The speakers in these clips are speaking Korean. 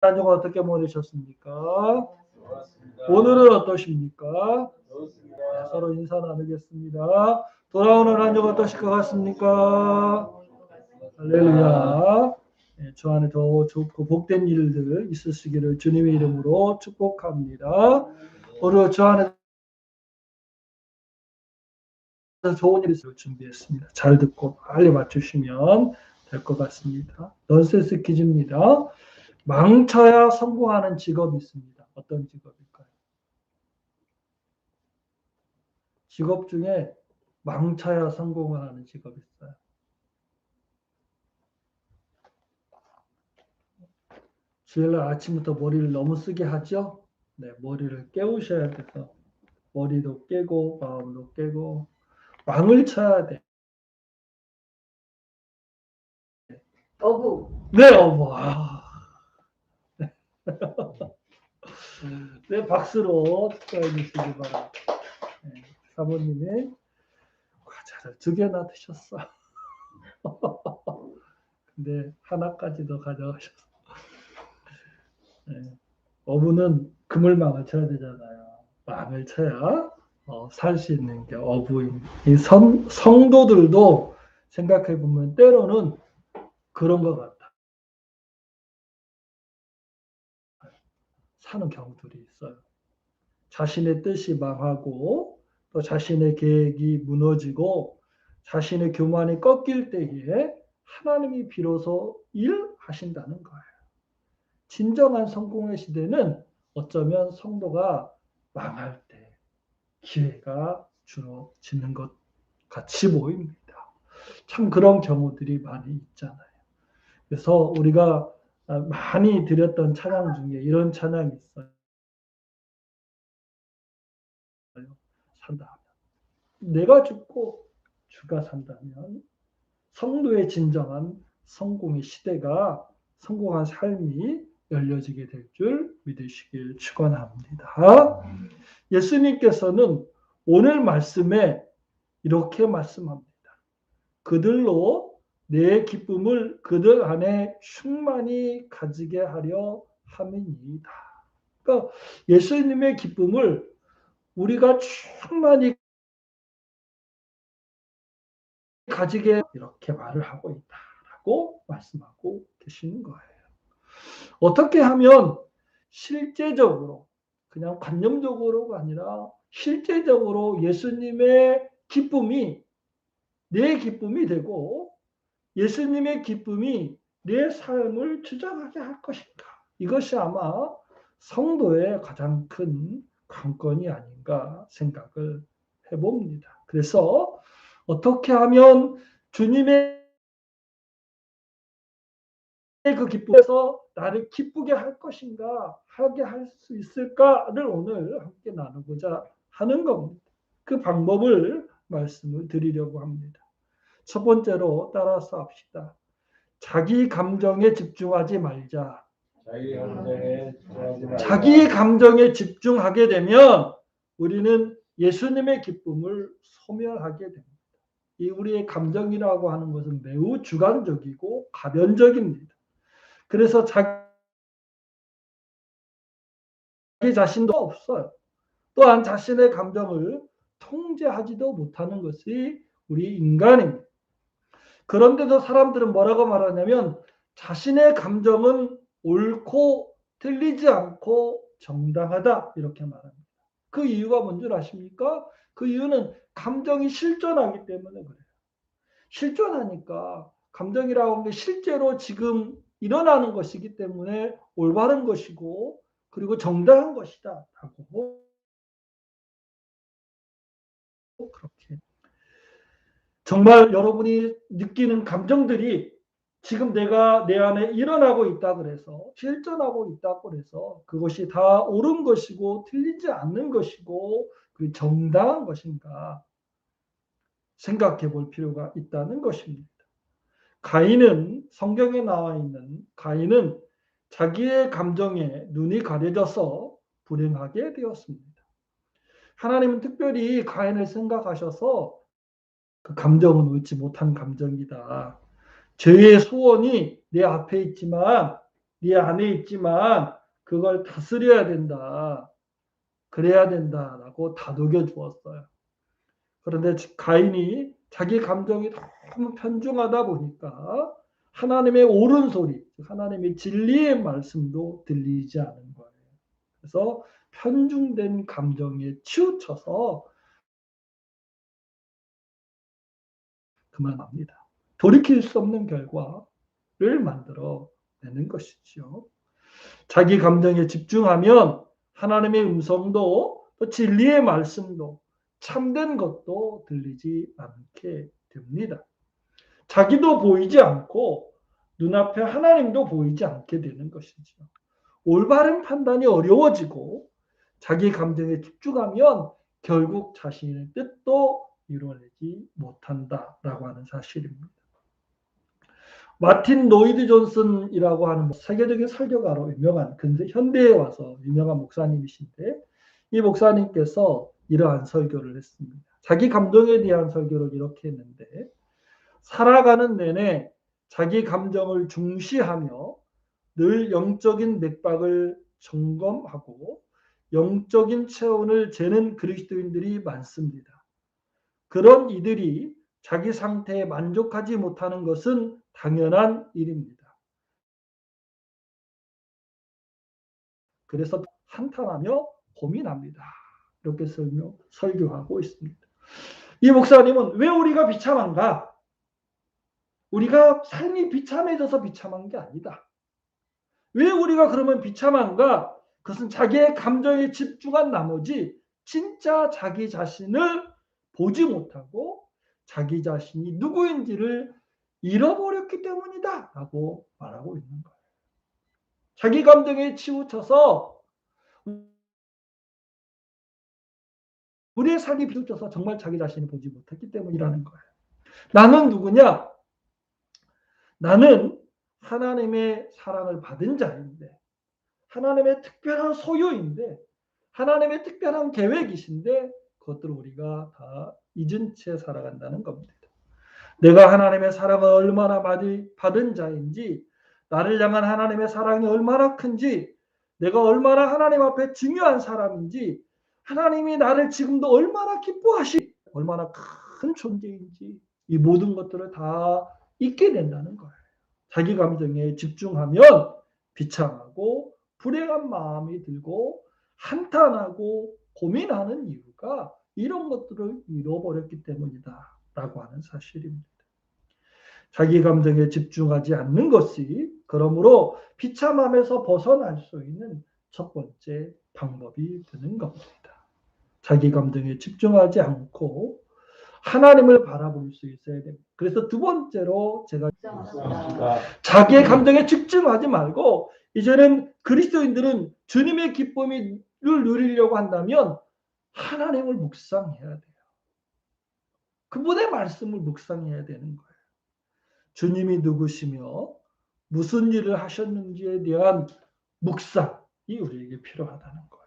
한 주간 어떻게 보내셨습니까? 오늘은 어떠십니까? 네, 서로 인사 나누겠습니다. 돌아오는 한 주가 어떠실 것 같습니까? 할렐루야. 네, 주 안에 더 좋고 복된 일들 있으시기를 주님의 이름으로 축복합니다. 오늘 주 안에 좋은 일을 준비했습니다. 잘 듣고 빨리 맞추시면 될 것 같습니다. 넌센스 퀴즈입니다. 망쳐야 성공하는 직업이 있습니다. 어떤 직업일까요? 직업 중에 망쳐야 성공을 하는 직업이 있어요. 주일날 아침부터 머리를 너무 쓰게 하죠? 네, 머리를 깨우셔야 돼서 머리도 깨고 마음도 깨고 망을 쳐야 돼. 어부. 네, 어머. 네, 박수로 축하해 주시기 바랍니다. 네, 사모님이 과자를 2개나 드셨어. 근데 하나까지 더 가져가셔서. 네, 어부는 그물망을 쳐야 되잖아요. 망을 쳐야 살 수 있는 게 어부인. 이 성도들도 생각해 보면 때로는 그런 것 같아. 사는 경우들이 있어요. 자신의 뜻이 망하고 또 자신의 계획이 무너지고 자신의 교만이 꺾일 때에 하나님이 비로소 일하신다는 거예요. 진정한 성공의 시대는 어쩌면 성도가 망할 때 기회가 주어지는 것 같이 보입니다. 참 그런 경우들이 많이 있잖아요. 그래서 우리가 많이 드렸던 찬양 중에 이런 찬양이 있어요. 산다면 내가 죽고 주가 산다면 성도의 진정한 성공의 시대가 성공한 삶이 열려지게 될 줄 믿으시길 축원합니다. 예수님께서는 오늘 말씀에 이렇게 말씀합니다. 그들로 내 기쁨을 그들 안에 충만히 가지게 하려 함이니이다. 그러니까 예수님의 기쁨을 우리가 충만히 가지게 이렇게 말을 하고 있다라고 말씀하고 계시는 거예요. 어떻게 하면 실제적으로 그냥 관념적으로가 아니라 실제적으로 예수님의 기쁨이 내 기쁨이 되고 예수님의 기쁨이 내 삶을 주장하게 할 것인가? 이것이 아마 성도의 가장 큰 관건이 아닌가 생각을 해봅니다. 그래서 어떻게 하면 주님의 그 기쁨에서 나를 기쁘게 할 것인가, 하게 할 수 있을까를 오늘 함께 나누고자 하는 겁니다. 그 방법을 말씀을 드리려고 합니다. 첫 번째로 따라서 합시다. 자기 감정에 집중하지 말자. 자기 감정에 집중하게 되면 우리는 예수님의 기쁨을 소멸하게 됩니다. 이 우리의 감정이라고 하는 것은 매우 주관적이고 가변적입니다. 그래서 자기 자신도 없어요. 또한 자신의 감정을 통제하지도 못하는 것이 우리 인간입니다. 그런데도 사람들은 뭐라고 말하냐면 자신의 감정은 옳고 틀리지 않고 정당하다 이렇게 말합니다. 그 이유가 뭔 줄 아십니까? 그 이유는 감정이 실존하기 때문에 그래요. 실존하니까 감정이라고 하는 게 실제로 지금 일어나는 것이기 때문에 올바른 것이고 그리고 정당한 것이다 라고 그렇게 정말 여러분이 느끼는 감정들이 지금 내가 내 안에 일어나고 있다 그래서 실존하고 있다 그래서 그것이 다 옳은 것이고 틀리지 않는 것이고 그 정당한 것인가 생각해 볼 필요가 있다는 것입니다. 가인은 성경에 나와 있는 가인은 자기의 감정에 눈이 가려져서 불행하게 되었습니다. 하나님은 특별히 가인을 생각하셔서 그 감정은 옳지 못한 감정이다. 죄의 소원이 내 앞에 있지만 네 안에 있지만 그걸 다스려야 된다. 그래야 된다라고 다독여 주었어요. 그런데 가인이 자기 감정이 너무 편중하다 보니까 하나님의 옳은 소리, 하나님의 진리의 말씀도 들리지 않은 거예요. 그래서 편중된 감정에 치우쳐서 그만합니다. 돌이킬 수 없는 결과를 만들어내는 것이죠. 자기 감정에 집중하면 하나님의 음성도 또 진리의 말씀도 참된 것도 들리지 않게 됩니다. 자기도 보이지 않고 눈앞에 하나님도 보이지 않게 되는 것이죠. 올바른 판단이 어려워지고 자기 감정에 집중하면 결국 자신의 뜻도 이루어내지 못한다라고 하는 사실입니다. 마틴 노이드 존슨이라고 하는 세계적인 설교가로 유명한 근대 현대에 와서 유명한 목사님이신데 이 목사님께서 이러한 설교를 했습니다. 자기 감정에 대한 설교를 이렇게 했는데 살아가는 내내 자기 감정을 중시하며 늘 영적인 맥박을 점검하고 영적인 체온을 재는 그리스도인들이 많습니다. 그런 이들이 자기 상태에 만족하지 못하는 것은 당연한 일입니다. 그래서 한탄하며 고민합니다. 이렇게 설교하고 있습니다. 이 목사님은 왜 우리가 비참한가? 우리가 삶이 비참해져서 비참한 게 아니다. 왜 우리가 그러면 비참한가? 그것은 자기의 감정에 집중한 나머지 진짜 자기 자신을 보지 못하고 자기 자신이 누구인지를 잃어버렸기 때문이다 라고 말하고 있는 거예요. 자기 감정에 치우쳐서 우리의 삶이 비웃져서 정말 자기 자신을 보지 못했기 때문이라는 거예요. 나는 누구냐? 나는 하나님의 사랑을 받은 자인데 하나님의 특별한 소유인데 하나님의 특별한 계획이신데 그것들을 우리가 다 잊은 채 살아간다는 겁니다. 내가 하나님의 사랑을 얼마나 받은 자인지 나를 향한 하나님의 사랑이 얼마나 큰지 내가 얼마나 하나님 앞에 중요한 사람인지 하나님이 나를 지금도 얼마나 기뻐하시 얼마나 큰 존재인지 이 모든 것들을 다 잊게 된다는 거예요. 자기 감정에 집중하면 비참하고 불행한 마음이 들고 한탄하고 고민하는 이유가 이런 것들을 잃어버렸기 때문이다 라고 하는 사실입니다. 자기 감정에 집중하지 않는 것이 그러므로 비참함에서 벗어날 수 있는 첫 번째 방법이 되는 겁니다. 자기 감정에 집중하지 않고 하나님을 바라볼 수 있어야 됩니다. 그래서 두 번째로 제가 자기의 감정에 집중하지 말고 이제는 그리스도인들은 주님의 기쁨을 누리려고 한다면 하나님을 묵상해야 돼요. 그분의 말씀을 묵상해야 되는 거예요. 주님이 누구시며 무슨 일을 하셨는지에 대한 묵상이 우리에게 필요하다는 거예요.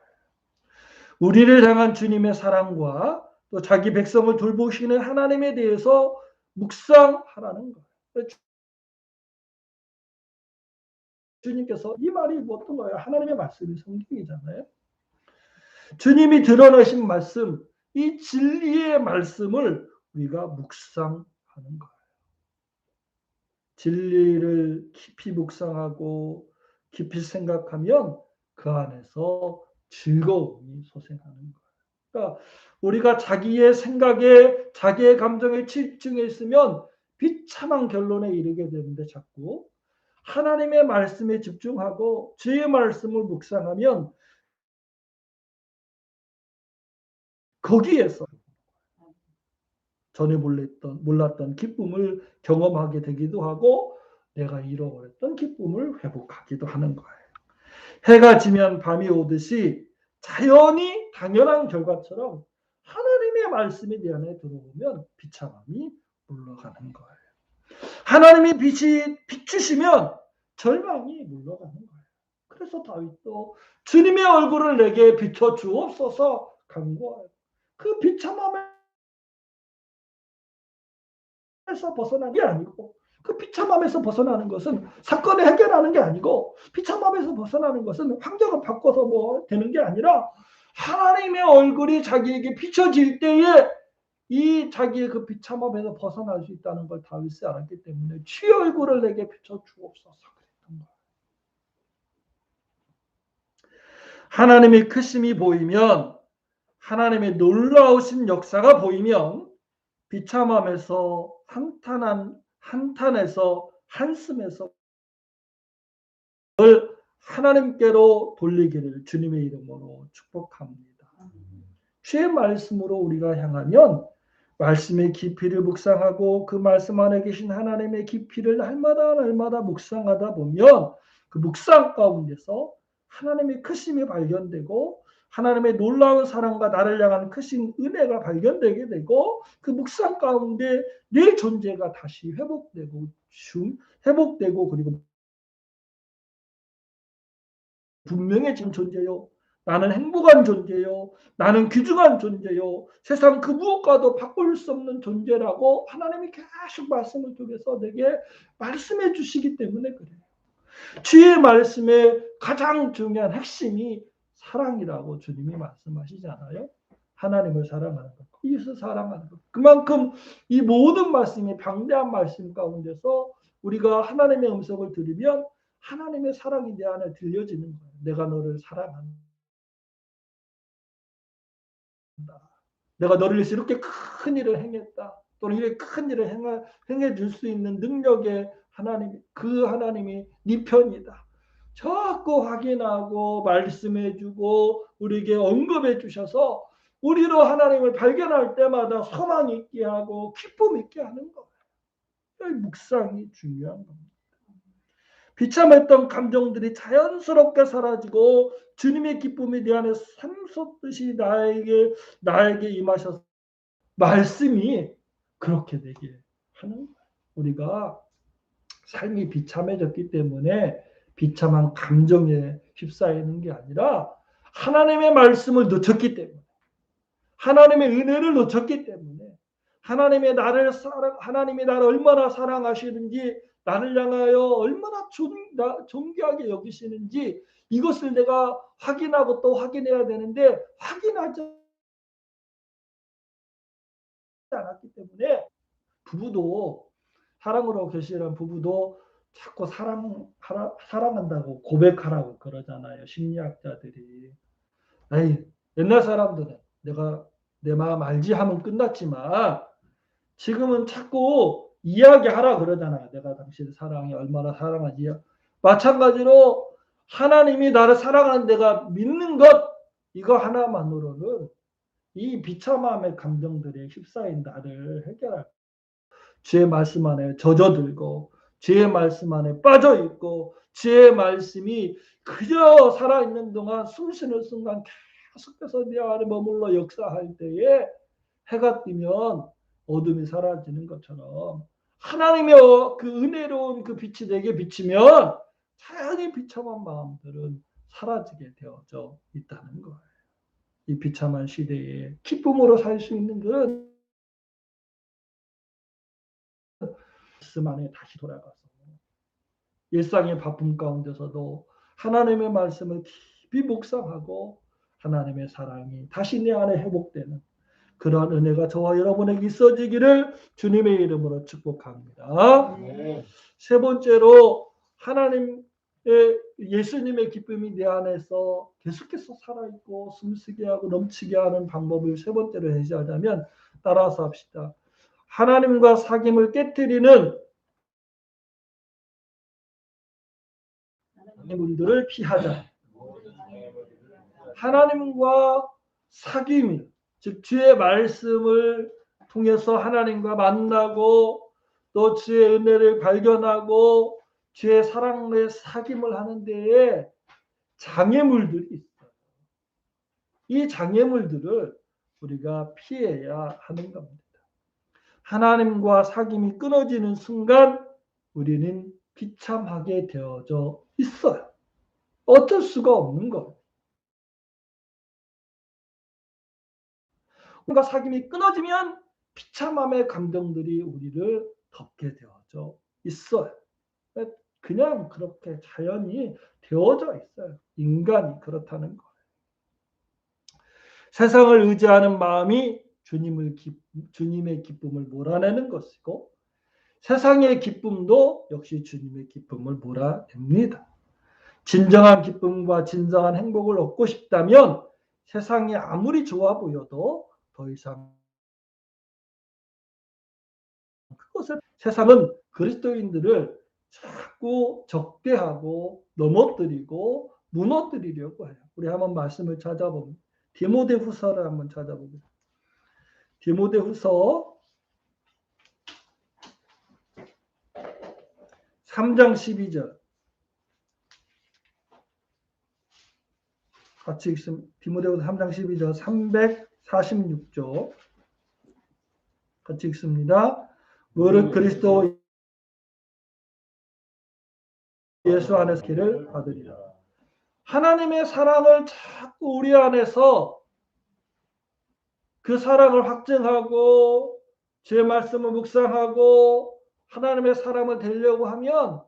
우리를 향한 주님의 사랑과 또 자기 백성을 돌보시는 하나님에 대해서 묵상하라는 거예요. 주님께서 이 말이 어떤 거예요? 하나님의 말씀이 성경이잖아요. 주님이 드러내신 말씀, 이 진리의 말씀을 우리가 묵상하는 거예요. 진리를 깊이 묵상하고 깊이 생각하면 그 안에서 즐거움이 솟아나는 거예요. 그러니까 우리가 자기의 생각에 자기의 감정에 집중해 있으면 비참한 결론에 이르게 되는데 자꾸 하나님의 말씀에 집중하고 주의 말씀을 묵상하면 거기에서 전에 몰랐던 기쁨을 경험하게 되기도 하고 내가 잃어버렸던 기쁨을 회복하기도 하는 거예요. 해가 지면 밤이 오듯이 자연히 당연한 결과처럼 하나님의 말씀이 내 안에 들어오면 비참함이 물러가는 거예요. 하나님이 빛이 비추시면 절망이 물러가는 거예요. 그래서 다윗도 주님의 얼굴을 내게 비춰 주옵소서 간구하여 그 비참함에서 벗어난 게 아니고 그 비참함에서 벗어나는 것은 사건을 해결하는 게 아니고, 비참함에서 벗어나는 것은 환경을 바꿔서 뭐 되는 게 아니라 하나님의 얼굴이 자기에게 비춰질 때에 이 자기의 그 비참함에서 벗어날 수 있다는 걸 다윗이 알았기 때문에 주의 얼굴을 내게 비춰주옵소서 그랬던 거예요. 하나님의 크심이 보이면, 하나님의 놀라우신 역사가 보이면 비참함에서 한탄에서 한숨에서 하나님께로 돌리기를 주님의 이름으로 축복합니다. 주의 말씀으로 우리가 향하면 말씀의 깊이를 묵상하고 그 말씀 안에 계신 하나님의 깊이를 날마다 묵상하다 보면 그 묵상 가운데서 하나님의 크심이 발견되고 하나님의 놀라운 사랑과 나를 향한 크신 은혜가 발견되게 되고 그 묵상 가운데 내 존재가 다시 회복되고 그리고 분명해진 존재요. 나는 행복한 존재요. 나는 귀중한 존재요. 세상 그 무엇과도 바꿀 수 없는 존재라고 하나님이 계속 말씀을 통해서 내게 말씀해 주시기 때문에 그래요. 주의 말씀의 가장 중요한 핵심이 사랑이라고 주님이 말씀하시잖아요. 하나님을 사랑하는 것, 이웃을 사랑하는 것. 그만큼 이 모든 말씀이 방대한 말씀 가운데서 우리가 하나님의 음성을 들으면 하나님의 사랑이 내 안에 들려지는 거예요. 내가 너를 사랑한다. 내가 너를 위해서 이렇게 큰 일을 행했다. 또는 이렇게 큰 일을 행해 줄 수 있는 능력의 하나님, 그 하나님이 네 편이다. 자꾸 확인하고 말씀해 주고 우리에게 언급해 주셔서 우리로 하나님을 발견할 때마다 소망 있게 하고 기쁨 있게 하는 거예요. 묵상이 중요한 겁니다. 비참했던 감정들이 자연스럽게 사라지고 주님의 기쁨이 내 안에 샘솟듯이 나에게 임하셔서 말씀이 그렇게 되게 하는 거예요. 우리가 삶이 비참해졌기 때문에 비참한 감정에 휩싸이는 게 아니라 하나님의 말씀을 놓쳤기 때문에, 하나님의 은혜를 놓쳤기 때문에, 하나님이 나를 얼마나 사랑하시는지, 나를 향하여 얼마나 존귀하게 여기시는지 이것을 내가 확인하고 또 확인해야 되는데 확인하지 않았기 때문에 부부도, 사랑으로 결실한 부부도 자꾸 사랑한다고 고백하라고 그러잖아요. 심리학자들이. 에이, 옛날 사람들은 내가 내 마음 알지 하면 끝났지만 지금은 자꾸 이야기하라 그러잖아요. 내가 당신을 사랑해, 얼마나 사랑하지. 마찬가지로 하나님이 나를 사랑하는 내가 믿는 것, 이거 하나만으로는 이 비참함의 감정들에 휩싸인 나를 해결할, 주의 말씀 안에 젖어들고 주의 말씀 안에 빠져있고 주의 말씀이 그저 살아있는 동안 숨쉬는 순간 계속해서 내 안에 머물러 역사할 때에 해가 뜨면 어둠이 사라지는 것처럼 하나님의 그 은혜로운 그 빛이 내게 비치면 자연히 비참한 마음들은 사라지게 되어져 있다는 거예요. 이 비참한 시대에 기쁨으로 살 수 있는 것은 말씀 안에 다시 돌아가서 일상의 바쁨 가운데서도 하나님의 말씀을 깊이 묵상하고 하나님의 사랑이 다시 내 안에 회복되는 그러한 은혜가 저와 여러분에게 있어지기를 주님의 이름으로 축복합니다. 세 번째로 하나님의 예수님의 기쁨이 내 안에서 계속해서 살아있고 숨쉬게 하고 넘치게 하는 방법을 세 번째로 해제하자면 따라서 합시다. 하나님과 사귐을 깨뜨리는 문들을 피하자. 하나님과 사귐이, 즉 주의 말씀을 통해서 하나님과 만나고 또 주의 은혜를 발견하고 주의 사랑의 사귐을 하는 데에 장애물들이 있어요. 이 장애물들을 우리가 피해야 하는 겁니다. 하나님과 사귐이 끊어지는 순간 우리는 비참하게 되어져 있어요. 어쩔 수가 없는 거예요. 하나님과 사귐이 끊어지면 비참함의 감정들이 우리를 덮게 되어져 있어요. 그냥 그렇게 자연이 되어져 있어요. 인간이 그렇다는 거. 세상을 의지하는 마음이 주님의 기쁨을 몰아내는 것이고 세상의 기쁨도 역시 주님의 기쁨을 몰아냅니다. 진정한 기쁨과 진정한 행복을 얻고 싶다면 세상이 아무리 좋아 보여도 더 이상 그것을 세상은 그리스도인들을 자꾸 적대하고 넘어뜨리고 무너뜨리려고 해요. 우리 한번 말씀을 찾아보면 디모데후서를 한번 찾아보겠습니다. 디모데후서 3장 12절 같이 읽습니다. 디모데후서 3장 12절 346조 같이 읽습니다. 무릇 그리스도 예수 안에서 길을 받으리라. 하나님의 사랑을 자꾸 우리 안에서 그 사랑을 확증하고 제 말씀을 묵상하고 하나님의 사람을 되려고 하면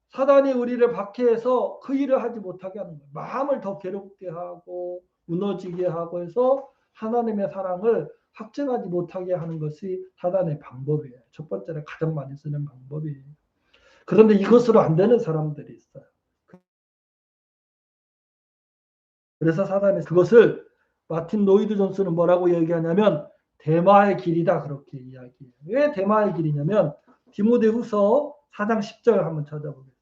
사단이 우리를 박해해서 그 일을 하지 못하게 하는 거예요. 마음을 더 괴롭게 하고 무너지게 하고 해서 하나님의 사랑을 확증하지 못하게 하는 것이 사단의 방법이에요. 첫 번째로 가장 많이 쓰는 방법이에요. 그런데 이것으로 안 되는 사람들이 있어요. 그래서 사단이 그것을 마틴 로이드 존스는 뭐라고 얘기하냐면 대마의 길이다 그렇게 이야기해요. 왜 대마의 길이냐면 디모데후서 4장 10절 한번 찾아보겠습니다.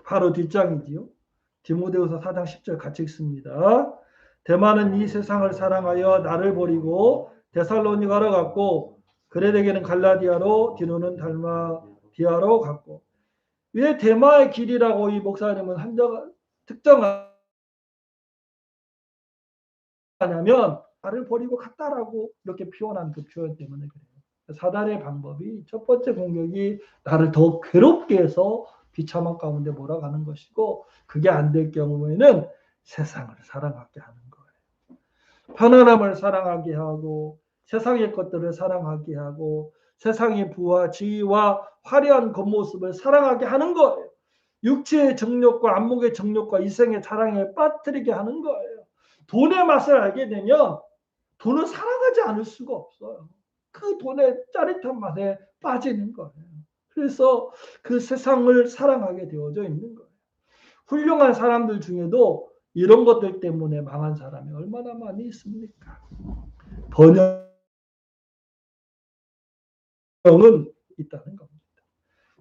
바로 뒷장이지요. 디모데후서 4장 10절 같이 읽습니다. 대마는 이 세상을 사랑하여 나를 버리고 데살로니가로 갔고 그레데게는 갈라디아로 디노는 달마디아로 갔고 왜 대마의 길이라고 이 목사님은 특정하냐면 나를 버리고 갔다라고 이렇게 표현한 그 표현 때문에 그래요. 사단의 방법이 첫 번째 공격이 나를 더 괴롭게 해서 비참한 가운데 몰아가는 것이고 그게 안 될 경우에는 세상을 사랑하게 하는 거예요. 편안함을 사랑하게 하고 세상의 것들을 사랑하게 하고 세상의 부와 지위와 화려한 겉모습을 사랑하게 하는 거예요. 육체의 정욕과 안목의 정욕과 이생의 사랑에 빠뜨리게 하는 거예요. 돈의 맛을 알게 되면 돈을 사랑하지 않을 수가 없어요. 그 돈의 짜릿한 맛에 빠지는 거예요. 그래서 그 세상을 사랑하게 되어져 있는 거예요. 훌륭한 사람들 중에도 이런 것들 때문에 망한 사람이 얼마나 많이 있습니까? 번영은 있다는 겁니다.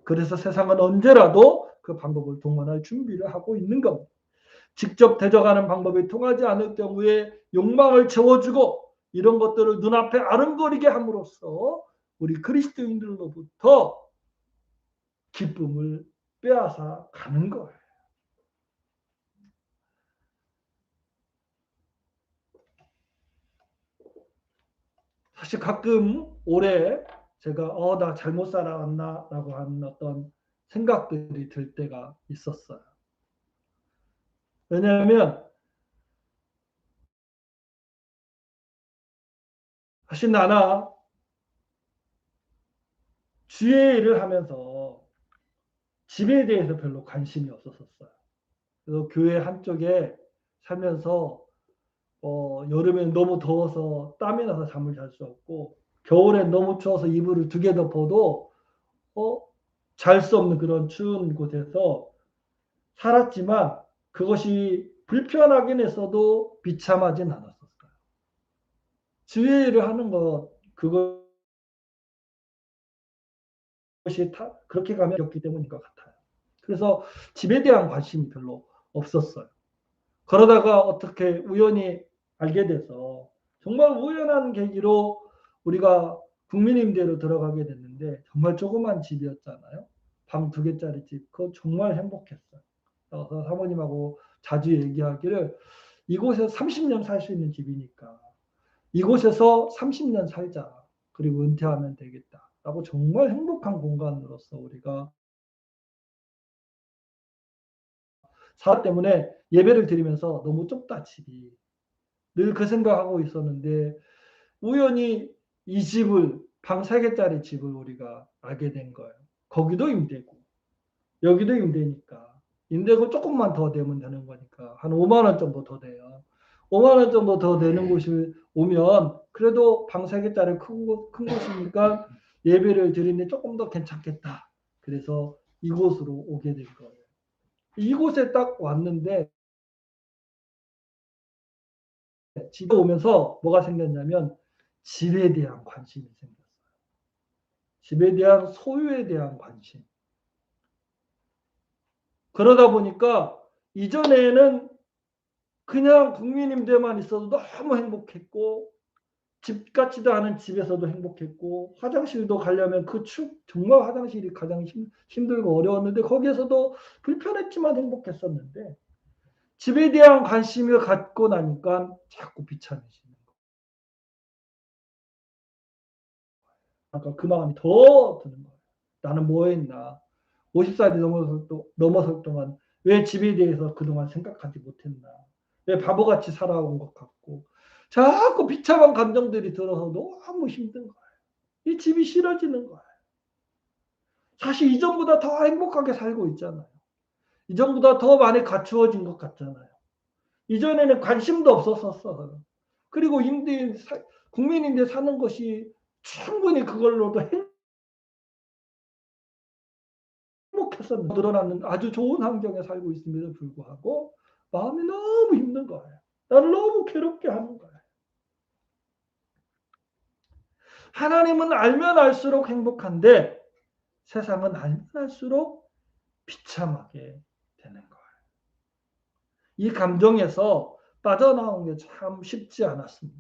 그래서 세상은 언제라도 그 방법을 동원할 준비를 하고 있는 겁니다. 직접 대적하는 방법이 통하지 않을 경우에 욕망을 채워주고 이런 것들을 눈앞에 아른거리게 함으로써 우리 그리스도인들로부터 기쁨을 빼앗아 가는 거예요. 사실 가끔 올해 제가 나 잘못 살아왔나 라고 하는 어떤 생각들이 들 때가 있었어요. 왜냐하면 사실 나나 주의 일을 하면서 집에 대해서 별로 관심이 없었어요. 그래서 교회 한쪽에 살면서 여름엔 너무 더워서 땀이 나서 잠을 잘 수 없고 겨울엔 너무 추워서 이불을 2개 덮어도 잘 수 없는 그런 추운 곳에서 살았지만 그것이 불편하긴 했어도 비참하진 않았었어요. 주의 일을 하는 것 그것이 그렇게 가면 없기 때문인 것 같아요. 그래서 집에 대한 관심이 별로 없었어요. 그러다가 어떻게 우연히 알게 돼서 정말 우연한 계기로 우리가 국민임대로 들어가게 됐는데 정말 조그만 집이었잖아요. 방 2개짜리 집. 그거 정말 행복했어요. 그래서 사모님하고 자주 얘기하기를 이곳에서 30년 살 수 있는 집이니까 이곳에서 30년 살자. 그리고 은퇴하면 되겠다. 라고 정말 행복한 공간으로서 우리가 사 때문에 예배를 드리면서 너무 좁다 집이. 늘 그 생각하고 있었는데 우연히 이 집을 방 3개짜리 집을 우리가 알게 된 거예요. 거기도 임대고 여기도 임대니까 임대고 조금만 더 되면 되는 거니까 한 5만 원 정도 더 돼요. 5만 원 정도 더 되는 곳이 오면 그래도 방 3개짜리 큰 곳이니까 예배를 드리는데 조금 더 괜찮겠다. 그래서 이곳으로 오게 된 거예요. 이곳에 딱 왔는데 집에 오면서 뭐가 생겼냐면 집에 대한 관심이 생겼어요. 집에 대한 소유에 대한 관심. 그러다 보니까 이전에는 그냥 국민임대만 있어도 너무 행복했고 집 같지도 않은 집에서도 행복했고 화장실도 가려면 정말 화장실이 가장 힘들고 어려웠는데 거기에서도 불편했지만 행복했었는데 집에 대한 관심을 갖고 나니까 자꾸 비참해지는 거예요. 그러니까 그 마음이 더 드는 거예요. 나는 뭐 했나. 50살이 넘어설 동안 왜 집에 대해서 그동안 생각하지 못했나. 왜 바보같이 살아온 것 같고 자꾸 비참한 감정들이 들어서 너무 힘든 거예요. 이 집이 싫어지는 거예요. 사실 이전보다 더 행복하게 살고 있잖아요. 이전보다 더 많이 갖추어진 것 같잖아요. 이전에는 관심도 없었어요. 그리고 국민인데 사는 것이 충분히 그걸로도 행복했었는데 늘어나는 아주 좋은 환경에 살고 있음에도 불구하고 마음이 너무 힘든 거예요. 나를 너무 괴롭게 하는 거예요. 하나님은 알면 알수록 행복한데 세상은 알면 알수록 비참하게 되는 거예요. 이 감정에서 빠져나온 게 참 쉽지 않았습니다.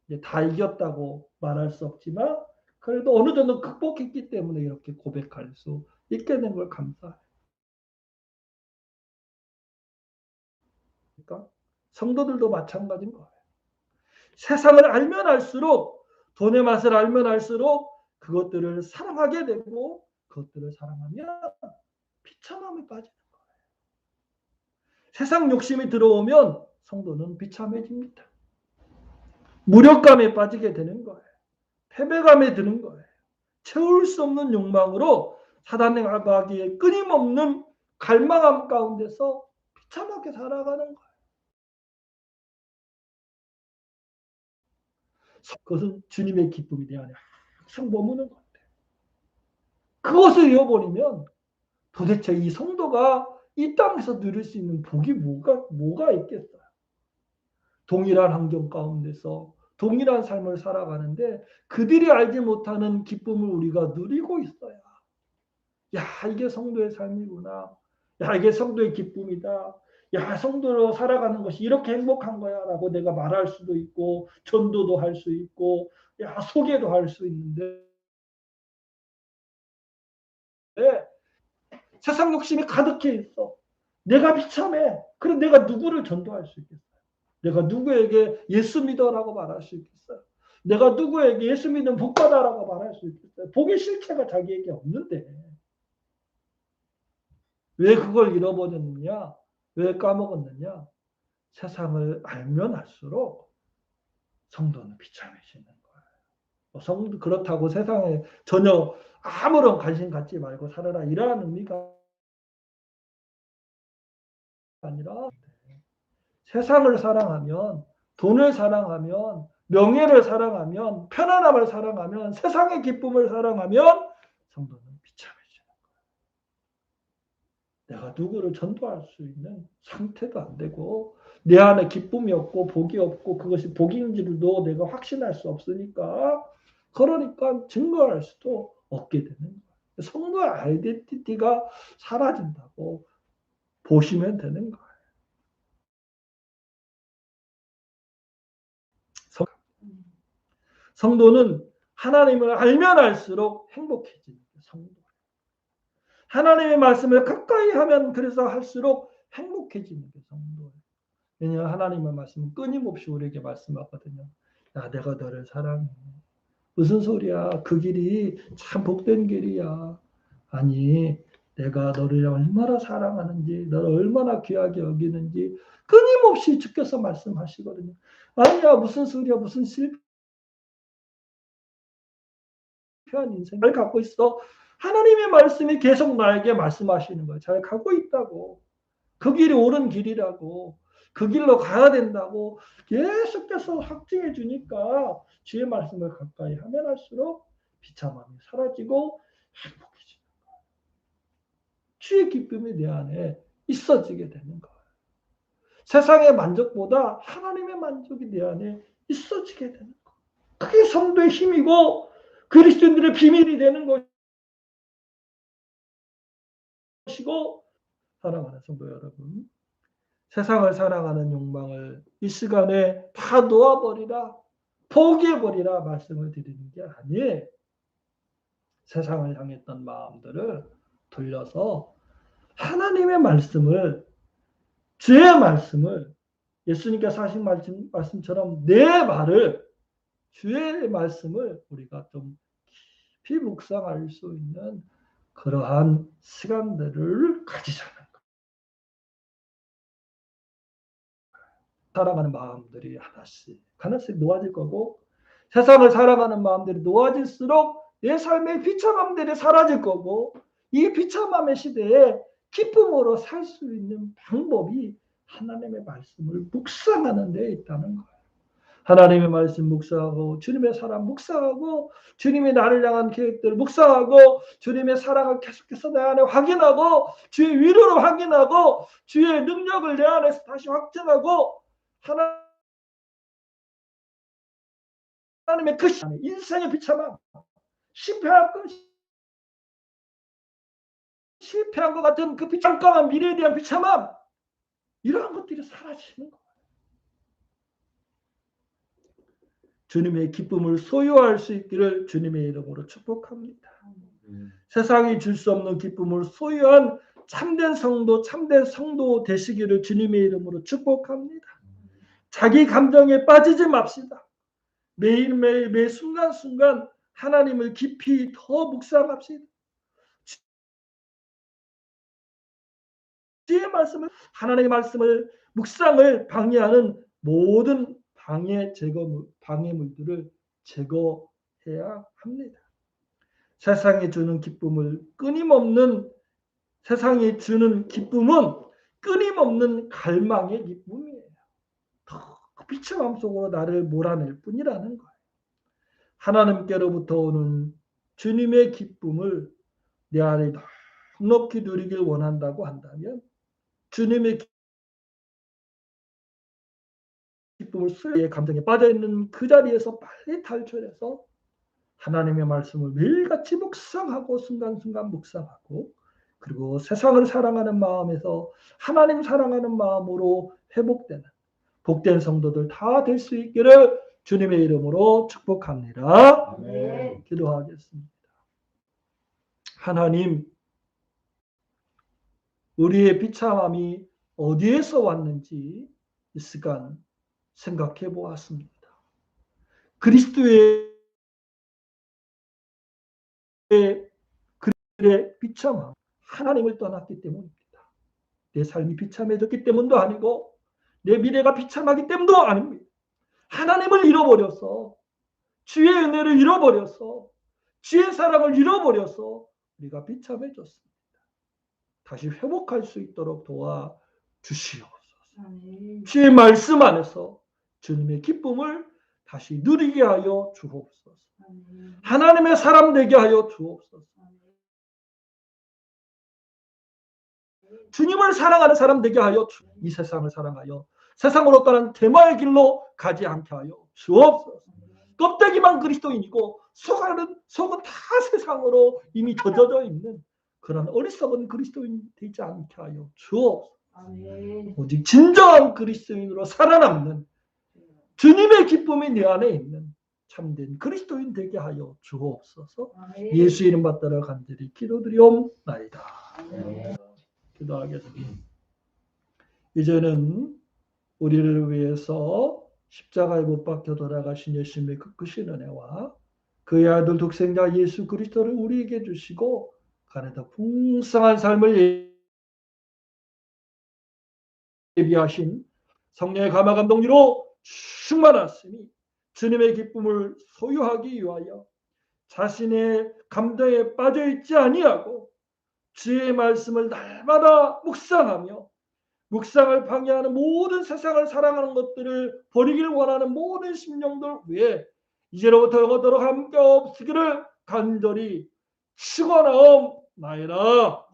이제 다 이겼다고 말할 수 없지만 그래도 어느 정도 극복했기 때문에 이렇게 고백할 수 있게 된 걸 감사해요. 그러니까 성도들도 마찬가지인 거예요. 세상을 알면 알수록 돈의 맛을 알면 알수록 그것들을 사랑하게 되고 그것들을 사랑하면 비참함에 빠지는 거예요. 세상 욕심이 들어오면 성도는 비참해집니다. 무력감에 빠지게 되는 거예요. 패배감에 드는 거예요. 채울 수 없는 욕망으로 사단의 마귀의 끊임없는 갈망함 가운데서 비참하게 살아가는 거예요. 그것은 주님의 기쁨이 내 안에 항상 머무는 것 같아요. 그것을 잃어버리면 도대체 이 성도가 이 땅에서 누릴 수 있는 복이 뭐가 있겠어요? 동일한 환경 가운데서 동일한 삶을 살아가는데 그들이 알지 못하는 기쁨을 우리가 누리고 있어야 야 이게 성도의 삶이구나. 야 이게 성도의 기쁨이다. 야 성도로 살아가는 것이 이렇게 행복한 거야 라고 내가 말할 수도 있고 전도도 할 수 있고 야 소개도 할 수 있는데 세상 욕심이 가득해 있어. 내가 비참해. 그럼 내가 누구를 전도할 수 있겠어요? 내가 누구에게 예수 믿어라고 말할 수 있겠어요? 내가 누구에게 예수 믿는 복 받아라고 말할 수 있겠어요? 복의 실체가 자기에게 없는데 왜 그걸 잃어버렸느냐? 왜 까먹었느냐? 세상을 알면 알수록 성도는 비참해지는 거예요. 그렇다고 세상에 전혀 아무런 관심 갖지 말고 살아라 이러한 의미가 아니라 세상을 사랑하면 돈을 사랑하면 명예를 사랑하면 편안함을 사랑하면 세상의 기쁨을 사랑하면 성도는 비참해지는 거예요. 내가 누구를 전도할 수 있는 상태도 안 되고 내 안에 기쁨이 없고 복이 없고 그것이 복인지도 내가 확신할 수 없으니까 그러니까 증거할 수도 없게 되는 거예요. 성도 아이덴티티가 사라진다고 보시면 되는 거예요. 성도는 하나님을 알면 알수록 행복해지는 성도. 하나님의 말씀을 가까이 하면 그래서 할수록 행복해지는 게 성도예요. 왜냐하면 하나님의 말씀은 끊임없이 우리에게 말씀하거든요. 야, 내가 너를 사랑해. 무슨 소리야? 그 길이 참 복된 길이야. 아니, 내가 너를 얼마나 사랑하는지, 너를 얼마나 귀하게 여기는지 끊임없이 주께서 말씀하시거든요. 아니야, 무슨 소리야, 무슨 상쾌한 인생을 갖고 있어. 하나님의 말씀이 계속 나에게 말씀하시는 거예요. 잘 가고 있다고. 그 길이 옳은 길이라고. 그 길로 가야 된다고 계속해서 확증해 주니까 주의 말씀을 가까이 하면 할수록 비참함이 사라지고 행복해지는 거예요. 주의 기쁨이 내 안에 있어지게 되는 거예요. 세상의 만족보다 하나님의 만족이 내 안에 있어지게 되는 거예요. 그게 성도의 힘이고 그리스도인들의 비밀이 되는 것이고, 사랑하는 성도 여러분, 세상을 사랑하는 욕망을 이 시간에 다 놓아버리라, 포기해버리라 말씀을 드리는 게 아니에요. 세상을 향했던 마음들을 돌려서 하나님의 말씀을, 주의 말씀을, 예수님께서 하신 말씀처럼 내 말을, 주의 말씀을 우리가 좀 깊이 묵상할 수 있는 그러한 시간들을 가지자는 거예요. 사랑하는 마음들이 하나씩 놓아질 거고, 세상을 사랑하는 마음들이 놓아질수록 내 삶의 비참함들이 사라질 거고, 이 비참함의 시대에 기쁨으로 살 수 있는 방법이 하나님의 말씀을 묵상하는 데 있다는 거예요. 하나님의 말씀 묵상하고, 주님의 사랑 묵상하고, 주님이 나를 향한 계획들을 묵상하고, 주님의 사랑을 계속해서 내 안에 확인하고, 주의 위로를 확인하고, 주의 능력을 내 안에서 다시 확증하고, 하나님의 그 인생의 비참함, 실패한 것 같은 그 비참한 미래에 대한 비참함, 이러한 것들이 사라지는 거예요. 주님의 기쁨을 소유할 수 있기를 주님의 이름으로 축복합니다. 세상이 줄 수 없는 기쁨을 소유한 참된 성도 되시기를 주님의 이름으로 축복합니다. 자기 감정에 빠지지 맙시다. 매일매일 매 순간순간 하나님을 깊이 더 묵상합시다. 주의 말씀을, 하나님의 말씀을 묵상을 방해하는 모든 방해물들을 제거해야 합니다. 세상이 주는 기쁨은 끊임없는 갈망의 기쁨이에요. 더 비참함 속으로 나를 몰아낼 뿐이라는 거예요. 하나님께로부터 오는 주님의 기쁨을 내 안에 넉넉히 누리길 원한다고 한다면, 주님의 기쁨을 수의 감정에 빠져있는 그 자리에서 빨리 탈출해서 하나님의 말씀을 매일같이 묵상하고, 순간순간 묵상하고, 그리고 세상을 사랑하는 마음에서 하나님 사랑하는 마음으로 회복되는 복된 성도들 다 될 수 있기를 주님의 이름으로 축복합니다. 네. 기도하겠습니다. 하나님, 우리의 비참함이 어디에서 왔는지 이 시간 생각해 보았습니다. 그리스도의 비참함, 하나님을 떠났기 때문입니다. 내 삶이 비참해졌기 때문도 아니고, 내 미래가 비참하기 때문도 아닙니다. 하나님을 잃어버려서, 주의 은혜를 잃어버려서, 주의 사랑을 잃어버려서 우리가 비참해졌습니다. 다시 회복할 수 있도록 도와주시옵소서. 주의 말씀 안에서 주님의 기쁨을 다시 누리게 하여 주옵소서. 하나님의 사람 되게 하여 주옵소서. 주님을 사랑하는 사람 되게 하여 이 세상을 사랑하여 세상으로 떠난 대마의 길로 가지 않게 하여 주옵소서. 껍데기만 그리스도인이고 속은 다 세상으로 이미 젖어져 있는 그런 어리석은 그리스도인 되지 않게 하여 주옵소서. 오직 진정한 그리스도인으로 살아남는 주님의 기쁨이 내 안에 있는 참된 그리스도인 되게 하여 주옵소서. 예수 이름 받들어 간절히 기도드리옵나이다. 기도하겠습니다. 이제는 우리를 위해서 십자가에 못 박혀 돌아가신 예수님의 그 크신 은혜와 그의 아들 독생자 예수 그리스도를 우리에게 주시고 가는더 풍성한 삶을 예비하신 성령의 감화 감동으로 충만하시니 주님의 기쁨을 소유하기 위하여 자신의 감정에 빠져 있지 아니하고 주의 말씀을 날마다 묵상하며 묵상을 방해하는 모든 세상을 사랑하는 것들을 버리길 원하는 모든 심령들 위해 이제로부터 영원토록 함께 없으기를 간절히 축원하옵나이다.